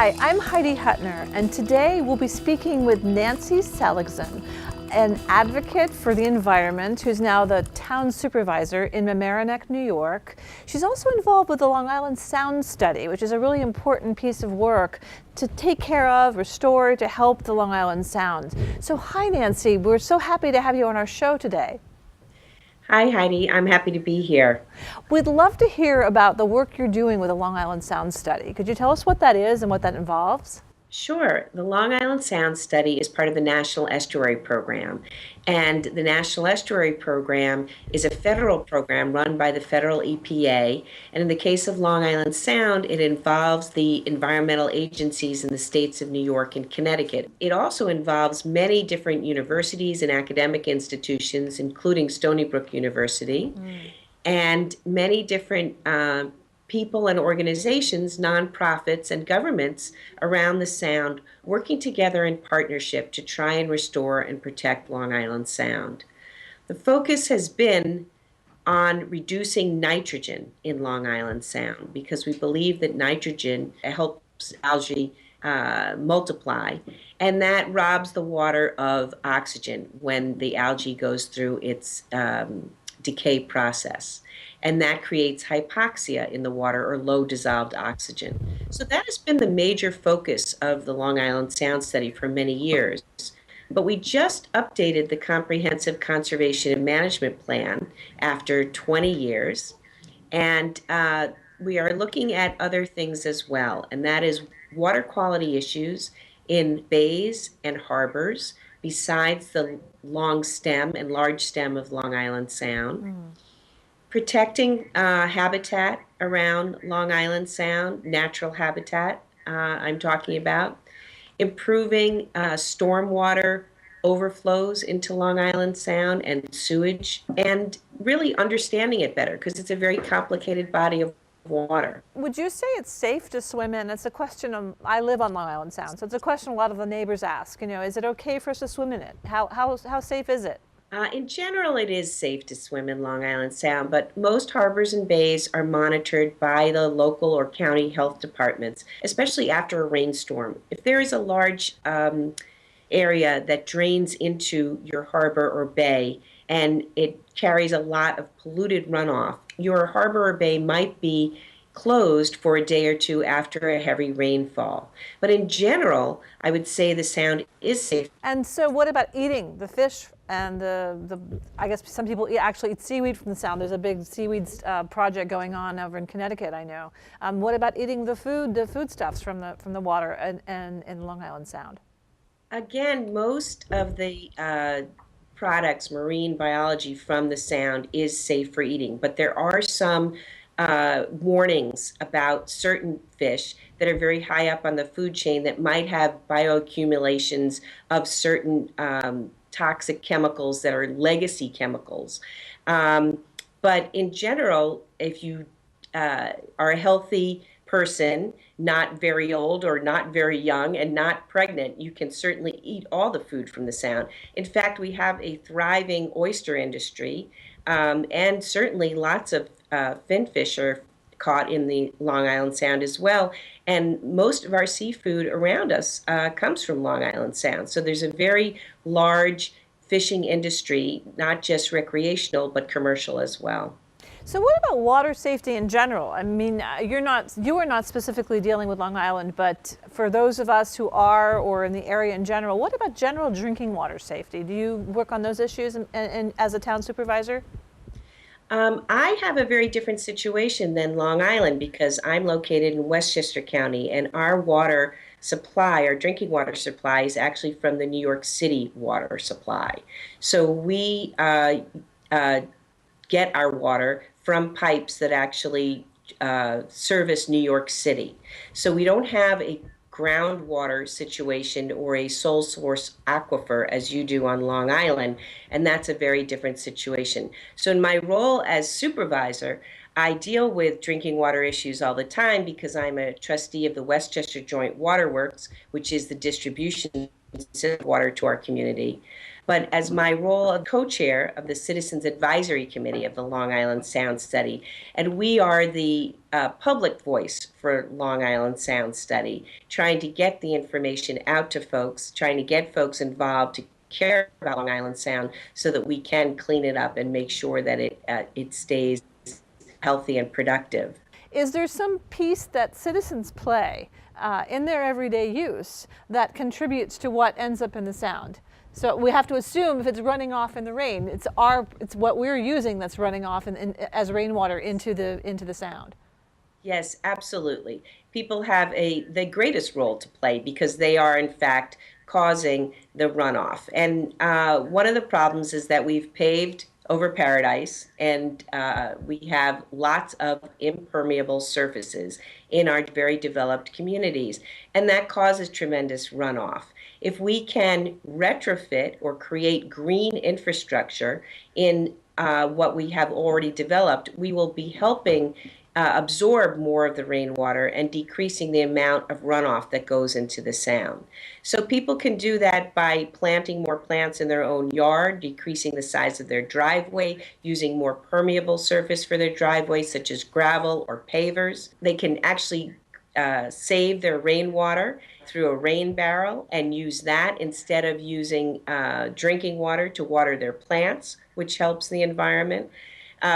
Hi, I'm Heidi Hutner, and today we'll be speaking with Nancy Seligson, an advocate for the environment who's now the Town Supervisor in Mamaroneck, New York. She's also involved with the Long Island Sound Study, which is a really important piece of work to take care of, restore, to help the Long Island Sound. So hi, Nancy. We're so happy to have you on our show today. Hi, Heidi. I'm happy to be here. We'd love to hear about the work you're doing with the Long Island Sound Study. Could you tell us what that is and what that involves? Sure. The Long Island Sound Study is part of the National Estuary Program. And the National Estuary Program is a federal program run by the federal EPA. And in the case of Long Island Sound, it involves the environmental agencies in the states of New York and Connecticut. It also involves many different universities and academic institutions, including Stony Brook University, and many different people and organizations, nonprofits, and governments around the Sound working together in partnership to try and restore and protect Long Island Sound. The focus has been on reducing nitrogen in Long Island Sound because we believe that nitrogen helps algae multiply, and that robs the water of oxygen when the algae goes through its decay process. And that creates hypoxia in the water or low dissolved oxygen. So that has been the major focus of the Long Island Sound Study for many years. But we just updated the Comprehensive Conservation and Management Plan after 20 years. And we are looking at other things as well, and that is water quality issues in bays and harbors, besides the long stem and large stem of Long Island Sound. Protecting habitat around Long Island Sound, natural habitat I'm talking about. Improving stormwater overflows into Long Island Sound and sewage, and really understanding it better because it's a very complicated body of water. Would you say it's safe to swim in? It's a question I live on Long Island Sound, so it's a question a lot of the neighbors ask. Is it okay for us to swim in it? How safe is it? In general, it is safe to swim in Long Island Sound, but most harbors and bays are monitored by the local or county health departments, especially after a rainstorm. If there is a large area that drains into your harbor or bay and it carries a lot of polluted runoff, your harbor or bay might be closed for a day or two after a heavy rainfall. But in general, I would say the Sound is safe. And so what about eating the fish and I guess some people actually eat seaweed from the Sound. There's a big seaweed project going on over in Connecticut, I know. What about eating the foodstuffs from the water and in Long Island Sound? Again, most of the products, marine biology from the Sound is safe for eating, but there are some warnings about certain fish that are very high up on the food chain that might have bioaccumulations of certain toxic chemicals that are legacy chemicals. But in general, if you are a healthy person, not very old or not very young and not pregnant, you can certainly eat all the food from the Sound. In fact, we have a thriving oyster industry, and certainly lots of finfish are caught in the Long Island Sound as well. And most of our seafood around us comes from Long Island Sound. So there's a very large fishing industry, not just recreational, but commercial as well. So what about water safety in general? I mean, you are not specifically dealing with Long Island, but for those of us who are, or in the area in general, what about general drinking water safety? Do you work on those issues as a town supervisor? I have a very different situation than Long Island because I'm located in Westchester County, and our water supply, our drinking water supply, is actually from the New York City water supply. So we get our water from pipes that actually service New York City. So we don't have a groundwater situation or a sole source aquifer as you do on Long Island, and that's a very different situation. So in my role as supervisor, I deal with drinking water issues all the time because I'm a trustee of the Westchester Joint Water Works, which is the distribution of water to our community. but as my role of co-chair of the Citizens Advisory Committee of the Long Island Sound Study, and we are the public voice for Long Island Sound Study, trying to get the information out to folks, trying to get folks involved to care about Long Island Sound so that we can clean it up and make sure that it stays healthy and productive. Is there some piece that citizens play in their everyday use that contributes to what ends up in the sound? So we have to assume if it's running off in the rain, it's what we're using that's running off as rainwater into the sound. Yes, absolutely. People have the greatest role to play because they are, in fact, causing the runoff. And one of the problems is that we've paved over Paradise, and we have lots of impermeable surfaces in our very developed communities, and that causes tremendous runoff. If we can retrofit or create green infrastructure in what we have already developed, we will be helping absorb more of the rainwater and decreasing the amount of runoff that goes into the sound. So people can do that by planting more plants in their own yard, decreasing the size of their driveway, using more permeable surface for their driveway, such as gravel or pavers. They can actually save their rainwater through a rain barrel and use that instead of using drinking water to water their plants, which helps the environment.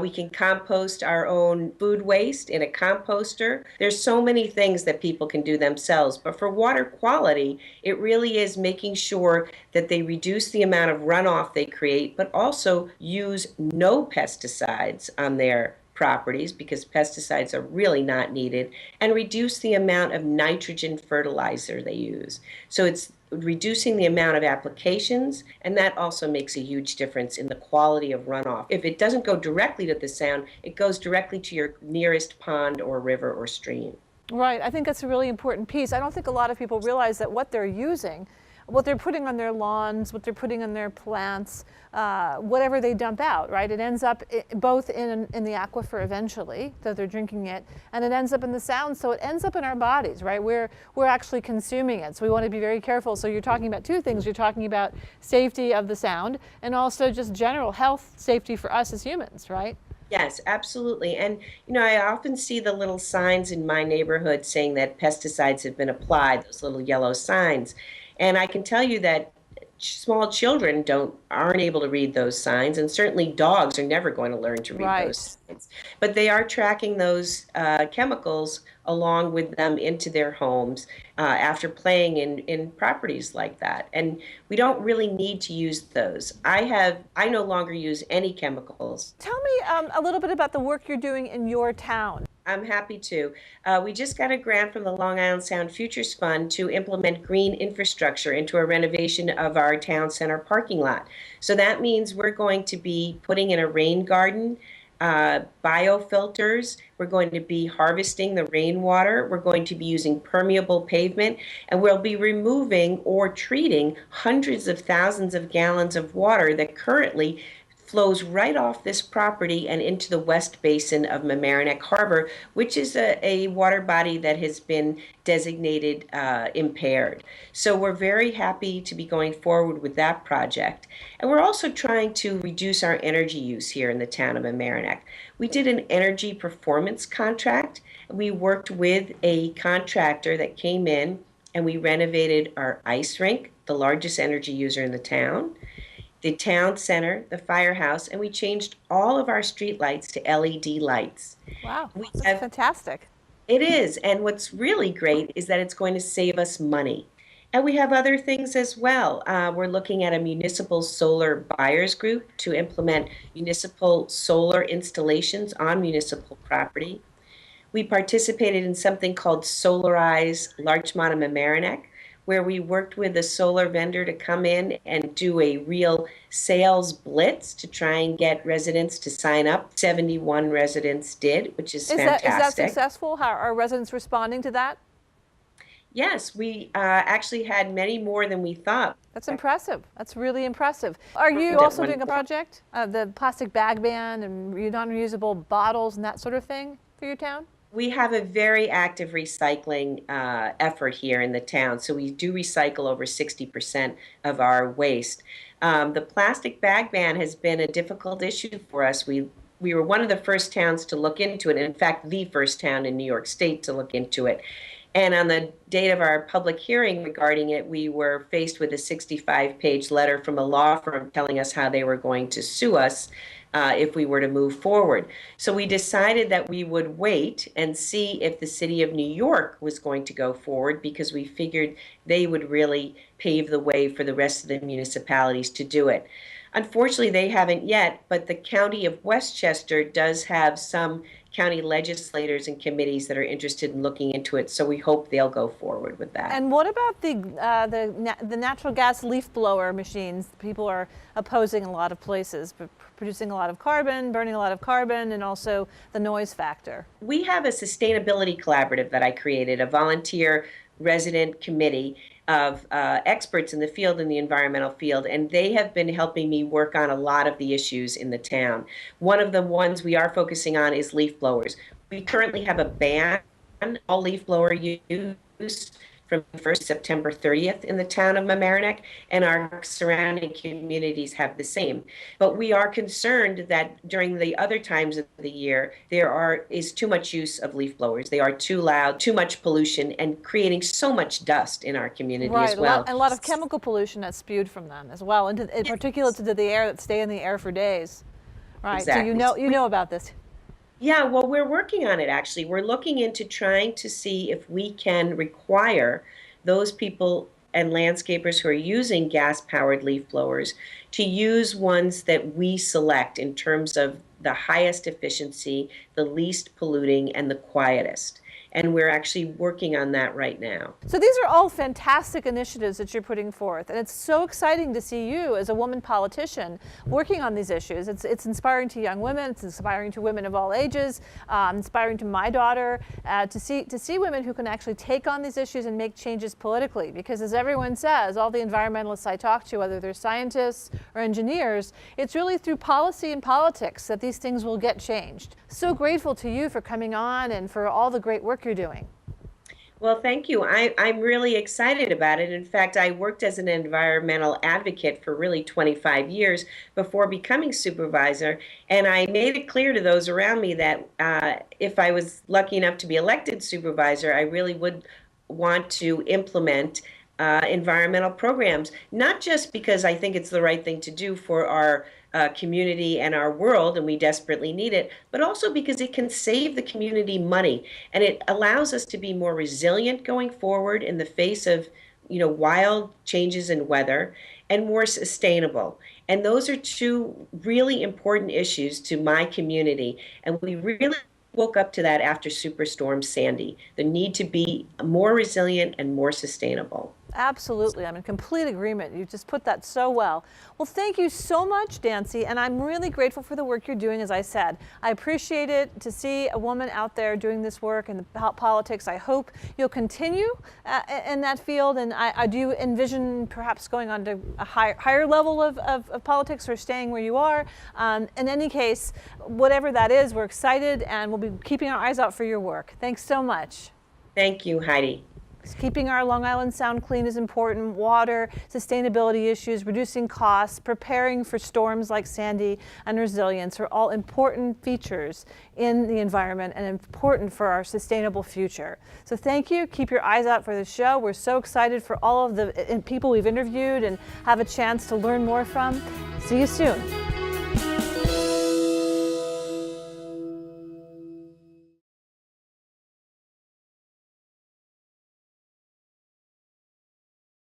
We can compost our own food waste in a composter. There's so many things that people can do themselves. But for water quality, it really is making sure that they reduce the amount of runoff they create, but also use no pesticides on their properties because pesticides are really not needed, and reduce the amount of nitrogen fertilizer they use. So it's reducing the amount of applications, and that also makes a huge difference in the quality of runoff. If it doesn't go directly to the sound, it goes directly to your nearest pond or river or stream. Right, I think that's a really important piece. I don't think a lot of people realize that what they're using, what they're putting on their lawns, what they're putting on their plants, whatever they dump out, right? It ends up both in the aquifer eventually, that they're drinking it, and it ends up in the sound, so it ends up in our bodies, right? We're actually consuming it, so we want to be very careful. So you're talking about two things. You're talking about safety of the sound and also just general health safety for us as humans, right? Yes, absolutely. And, I often see the little signs in my neighborhood saying that pesticides have been applied, those little yellow signs. And I can tell you that small children aren't able to read those signs, and certainly dogs are never going to learn to read those signs. But they are tracking those chemicals along with them into their homes after playing in properties like that. And we don't really need to use those. I no longer use any chemicals. Tell me a little bit about the work you're doing in your town. I'm happy to. We just got a grant from the Long Island Sound Futures Fund to implement green infrastructure into a renovation of our town center parking lot. So that means we're going to be putting in a rain garden, biofilters. We're going to be harvesting the rainwater. We're going to be using permeable pavement, and we'll be removing or treating hundreds of thousands of gallons of water that currently flows right off this property and into the west basin of Mamaroneck Harbor, which is a water body that has been designated impaired. So we're very happy to be going forward with that project. And we're also trying to reduce our energy use here in the town of Mamaroneck. We did an energy performance contract. We worked with a contractor that came in, and we renovated our ice rink, the largest energy user in the town, the town center, the firehouse, and we changed all of our street lights to LED lights. Wow, that's fantastic. It is, and what's really great is that it's going to save us money. And we have other things as well. We're looking at a municipal solar buyers group to implement municipal solar installations on municipal property. We participated in something called Solarize Larchmont and Mamaroneck, where we worked with a solar vendor to come in and do a real sales blitz to try and get residents to sign up. 71 residents did, which is fantastic. Is that successful? How are residents responding to that? Yes, we actually had many more than we thought. That's impressive. That's really impressive. Are you also doing a project, the plastic bag ban and non-reusable bottles and that sort of thing for your town? We have a very active recycling effort here in the town. So we do recycle over 60% of our waste. The plastic bag ban has been a difficult issue for us. We were one of the first towns to look into it. In fact, the first town in New York State to look into it. And on the date of our public hearing regarding it, we were faced with a 65-page letter from a law firm telling us how they were going to sue us if we were to move forward. So we decided that we would wait and see if the city of New York was going to go forward, because we figured they would really pave the way for the rest of the municipalities to do it. Unfortunately, they haven't yet, but the county of Westchester does have some county legislators and committees that are interested in looking into it, so we hope they'll go forward with that. And what about the natural gas leaf blower machines? People are opposing in a lot of places, but producing a lot of carbon, burning a lot of carbon, and also the noise factor. We have a sustainability collaborative that I created, a volunteer resident committee of experts in the field, in the environmental field, and they have been helping me work on a lot of the issues in the town. One of the ones we are focusing on is leaf blowers. We currently have a ban on all leaf blower use from 1st September 30th in the town of Mamaroneck, and our surrounding communities have the same. But we are concerned that during the other times of the year, there is too much use of leaf blowers. They are too loud, too much pollution, and creating so much dust in our community as well. And a lot of chemical pollution that's spewed from them as well, and in particulates into the air that stay in the air for days. Right. Exactly. So you know about this. Yeah, well, we're working on it, actually. We're looking into trying to see if we can require those people and landscapers who are using gas-powered leaf blowers to use ones that we select in terms of the highest efficiency, the least polluting, and the quietest. And we're actually working on that right now. So these are all fantastic initiatives that you're putting forth, and it's so exciting to see you as a woman politician working on these issues. It's inspiring to young women, it's inspiring to women of all ages, inspiring to my daughter, to see women who can actually take on these issues and make changes politically. Because as everyone says, all the environmentalists I talk to, whether they're scientists or engineers, it's really through policy and politics that these things will get changed. So grateful to you for coming on and for all the great work you're doing. Well, thank you. I'm really excited about it. In fact, I worked as an environmental advocate for really 25 years before becoming supervisor, and I made it clear to those around me that if I was lucky enough to be elected supervisor, I really would want to implement environmental programs, not just because I think it's the right thing to do for our community and our world, and we desperately need it, but also because it can save the community money, and it allows us to be more resilient going forward in the face of, wild changes in weather, and more sustainable. And those are two really important issues to my community, and we really woke up to that after Superstorm Sandy, the need to be more resilient and more sustainable. Absolutely. I'm in complete agreement. You just put that so well. Well, thank you so much, Nancy, and I'm really grateful for the work you're doing, as I said. I appreciate it to see a woman out there doing this work in politics. I hope you'll continue in that field, and I do envision perhaps going on to a higher level of politics or staying where you are. In any case, whatever that is, we're excited, and we'll be keeping our eyes out for your work. Thanks so much. Thank you, Heidi. Keeping our Long Island Sound clean is important. Water, sustainability issues, reducing costs, preparing for storms like Sandy, and resilience are all important features in the environment and important for our sustainable future. So thank you. Keep your eyes out for the show. We're so excited for all of the people we've interviewed and have a chance to learn more from. See you soon.